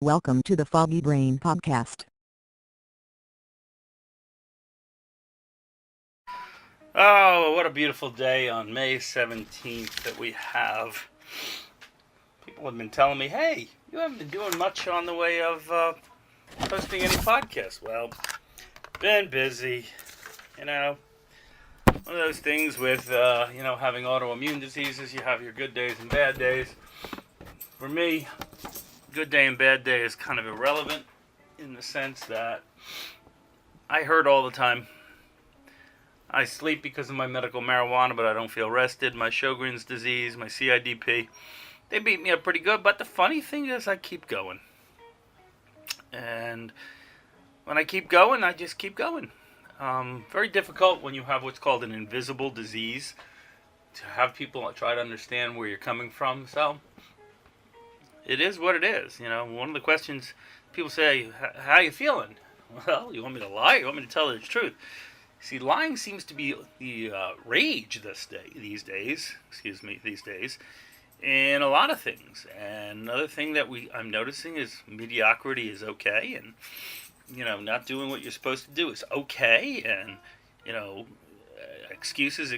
Welcome to the Foggy Brain Podcast. Oh, what a beautiful day on May 17th that we have. People have been telling me, hey, you haven't been doing much on the way of posting any podcasts. Well, been busy, one of those things with, having autoimmune diseases. You have your good days and bad days. For me, good day and bad day is kind of irrelevant in the sense that I heard all the time, I sleep because of my medical marijuana, but I don't feel rested. My Sjogren's disease, my CIDP, they beat me up pretty good. But the funny thing is I keep going. And when I keep going, I just keep going. Very difficult when you have what's called an invisible disease to have people try to understand where you're coming from. So it is what it is. One of the questions people say, how are you feeling? Well, you want me to lie or you want me to tell the truth? See, lying seems to be the rage these days, in a lot of things. And another thing that I'm noticing is mediocrity is okay, and not doing what you're supposed to do is okay, and excuses.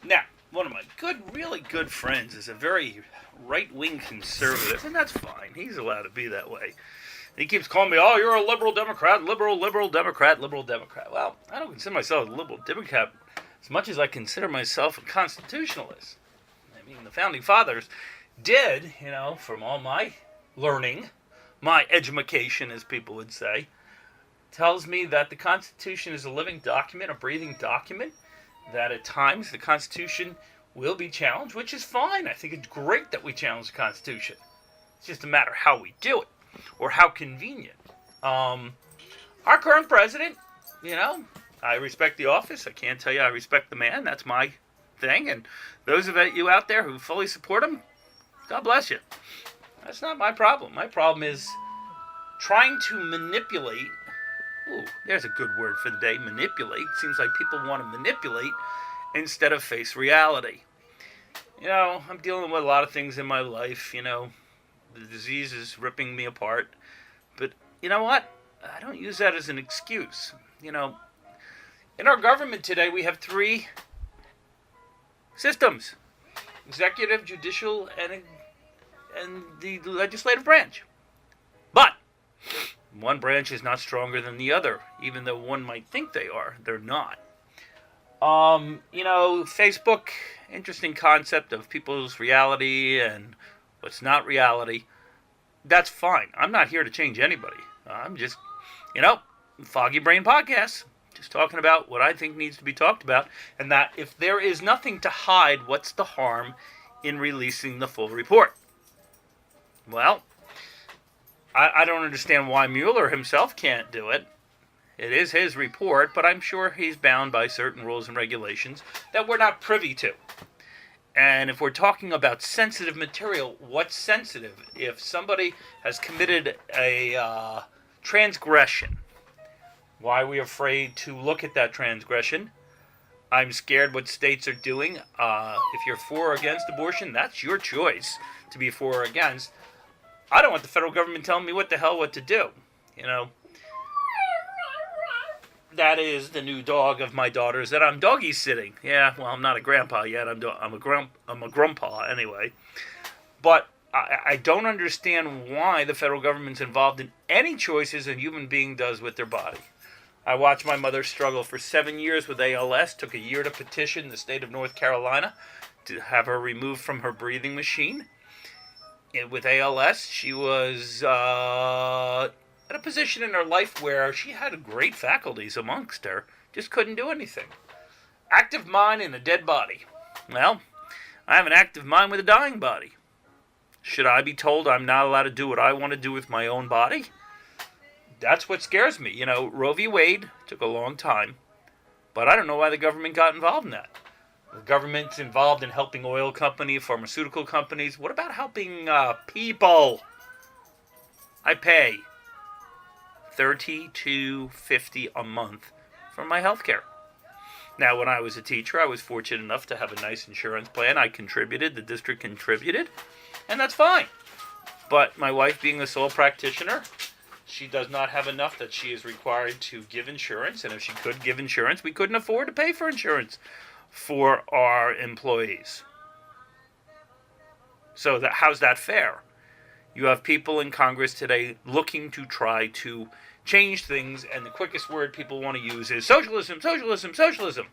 Now, one of my really good friends is a very right-wing conservative, and that's fine. He's allowed to be that way. He keeps calling me, oh, you're a liberal Democrat, liberal Democrat. Well, I don't consider myself a liberal Democrat as much as I consider myself a constitutionalist. I mean, the Founding Fathers did, from all my learning, my edumacation, as people would say, tells me that the Constitution is a living document, a breathing document, that at times the Constitution will be challenged, which is fine. I think it's great that we challenge the Constitution. It's just a matter of how we do it. Or how convenient. Our current president, I respect the office. I can't tell you I respect the man. That's my thing. And those of you out there who fully support him, God bless you. That's not my problem. My problem is trying to manipulate. Ooh, there's a good word for the day, manipulate. Seems like people want to manipulate instead of face reality. I'm dealing with a lot of things in my life, The disease is ripping me apart. But you know what? I don't use that as an excuse. In our government today, we have three systems. Executive, judicial, and the legislative branch. But one branch is not stronger than the other, even though one might think they are. They're not. Facebook, interesting concept of people's reality and what's not reality. That's fine. I'm not here to change anybody. I'm just, Foggy Brain Podcast. Just talking about what I think needs to be talked about. And that if there is nothing to hide, what's the harm in releasing the full report? Well, I don't understand why Mueller himself can't do it. It is his report, but I'm sure he's bound by certain rules and regulations that we're not privy to. And if we're talking about sensitive material, what's sensitive? If somebody has committed a transgression, why are we afraid to look at that transgression? I'm scared what states are doing. If you're for or against abortion, that's your choice to be for or against. I don't want the federal government telling me what to do. That is the new dog of my daughter's that I'm doggy sitting. Yeah, well, I'm not a grandpa yet. I'm a grandpa anyway. But I don't understand why the federal government's involved in any choices a human being does with their body. I watched my mother struggle for 7 years with ALS. Took a year to petition the state of North Carolina to have her removed from her breathing machine. And with ALS, she was at a position in her life where she had great faculties amongst her, just couldn't do anything. Active mind in a dead body. Well, I have an active mind with a dying body. Should I be told I'm not allowed to do what I want to do with my own body? That's what scares me. Roe v. Wade took a long time, but I don't know why the government got involved in that. The government's involved in helping oil companies, pharmaceutical companies. What about helping people? I pay $32.50 a month for my health care. Now, when I was a teacher, I was fortunate enough to have a nice insurance plan. I contributed, the district contributed, and that's fine. But my wife, being a sole practitioner, she does not have enough that she is required to give insurance. And if she could give insurance, we couldn't afford to pay for insurance for our employees. So how's that fair? You have people in Congress today looking to try to change things, and the quickest word people want to use is socialism, socialism, socialism.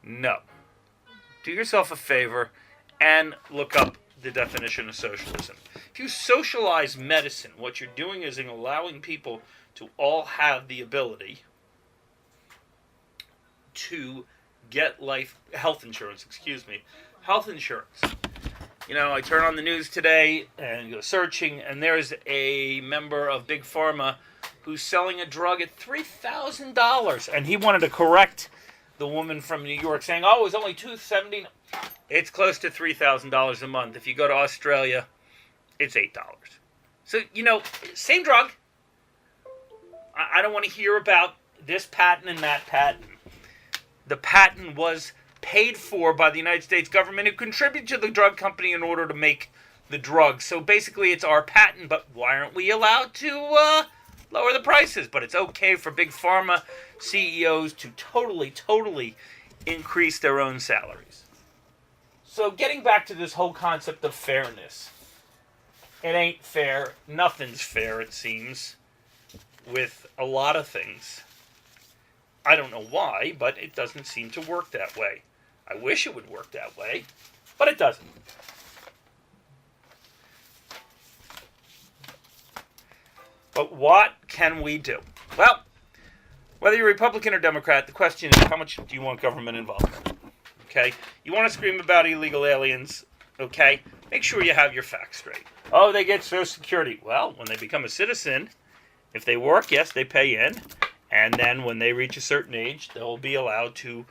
No. Do yourself a favor and look up the definition of socialism. If you socialize medicine, what you're doing is allowing people to all have the ability to get health insurance. You know, I turn on the news today and go searching, and there's a member of Big Pharma who's selling a drug at $3,000, and he wanted to correct the woman from New York saying, "Oh, it was only $270." It's close to $3,000 a month. If you go to Australia, it's $8. So, you know, same drug. I don't want to hear about this patent and that patent. The patent was paid for by the United States government, who contributed to the drug company in order to make the drug. So basically it's our patent, but why aren't we allowed to lower the prices? But it's okay for big pharma CEOs to totally increase their own salaries. So getting back to this whole concept of fairness, it ain't fair. Nothing's fair, it seems, with a lot of things. I don't know why, but it doesn't seem to work that way. I wish it would work that way, but it doesn't. But what can we do? Well, whether you're Republican or Democrat, the question is, how much do you want government involvement? Okay? You want to scream about illegal aliens, okay? Make sure you have your facts straight. Oh, they get Social Security. Well, when they become a citizen, if they work, yes, they pay in. And then when they reach a certain age, they'll be allowed to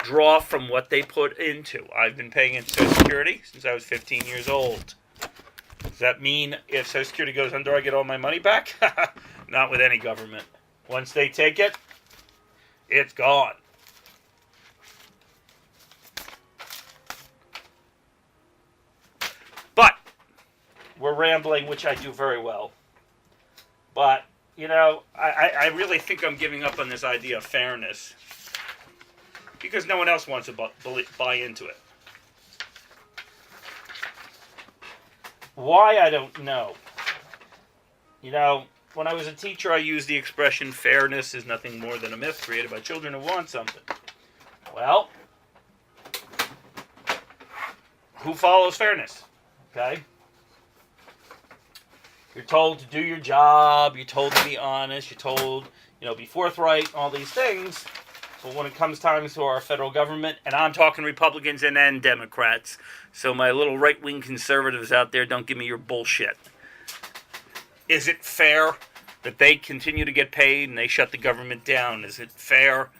draw from what they put into. I've been paying into Social Security since I was 15 years old. Does that mean if Social Security goes under, I get all my money back? Not with any government. Once they take it, it's gone. But we're rambling, which I do very well. But, you know, I really think I'm giving up on this idea of fairness, because no one else wants to buy into it. Why, I don't know. You know, when I was a teacher, I used the expression, fairness is nothing more than a myth created by children who want something. Well, who follows fairness? Okay? You're told to do your job, you're told to be honest, you're told, you know, be forthright, all these things. But when it comes time to our federal government, and I'm talking Republicans and Democrats, so my little right-wing conservatives out there, don't give me your bullshit. Is it fair that they continue to get paid and they shut the government down? Is it fair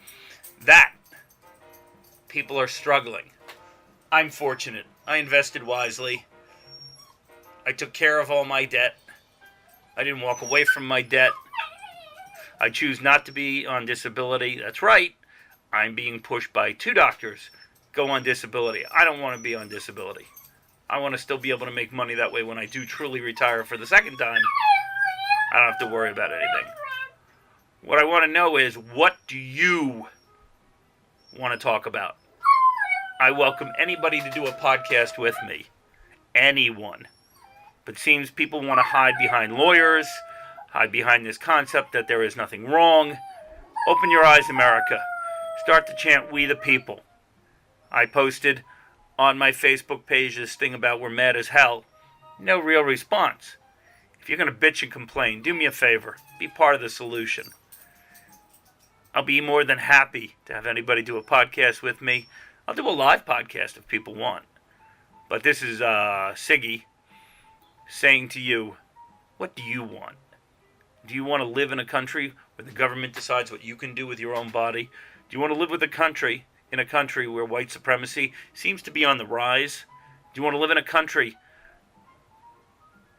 that people are struggling? I'm fortunate. I invested wisely. I took care of all my debt. I didn't walk away from my debt. I choose not to be on disability. That's right. I'm being pushed by 2 doctors. Go on disability. I don't want to be on disability. I want to still be able to make money that way when I do truly retire for the second time. I don't have to worry about anything. What I want to know is, what do you want to talk about? I welcome anybody to do a podcast with me. Anyone. But it seems people want to hide behind lawyers, hide behind this concept that there is nothing wrong. Open your eyes, America. Start to chant, "We the people." I posted on my Facebook page this thing about we're mad as hell. No real response. If you're going to bitch and complain, do me a favor. Be part of the solution. I'll be more than happy to have anybody do a podcast with me. I'll do a live podcast if people want. But this is Siggy saying to you, what do you want? Do you want to live in a country where the government decides what you can do with your own body? Do you want to live in a country where white supremacy seems to be on the rise? Do you want to live in a country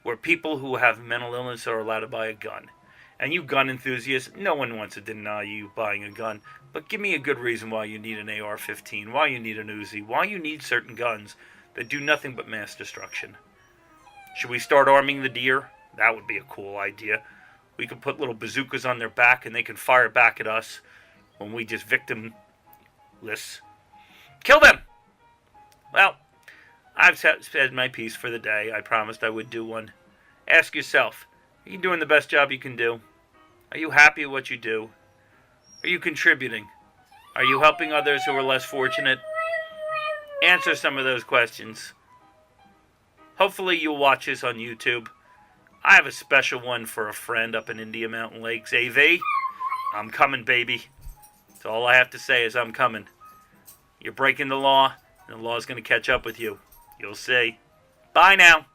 where people who have mental illness are allowed to buy a gun? And you gun enthusiasts, no one wants to deny you buying a gun, but give me a good reason why you need an AR-15, why you need an Uzi, why you need certain guns that do nothing but mass destruction. Should we start arming the deer? That would be a cool idea. We could put little bazookas on their back and they can fire back at us when we just victimless. Kill them! Well, I've said my piece for the day. I promised I would do one. Ask yourself, are you doing the best job you can do? Are you happy with what you do? Are you contributing? Are you helping others who are less fortunate? Answer some of those questions. Hopefully you'll watch this on YouTube. I have a special one for a friend up in India Mountain Lakes. AV, I'm coming, baby. So all I have to say is I'm coming. You're breaking the law, and the law's going to catch up with you. You'll see. Bye now.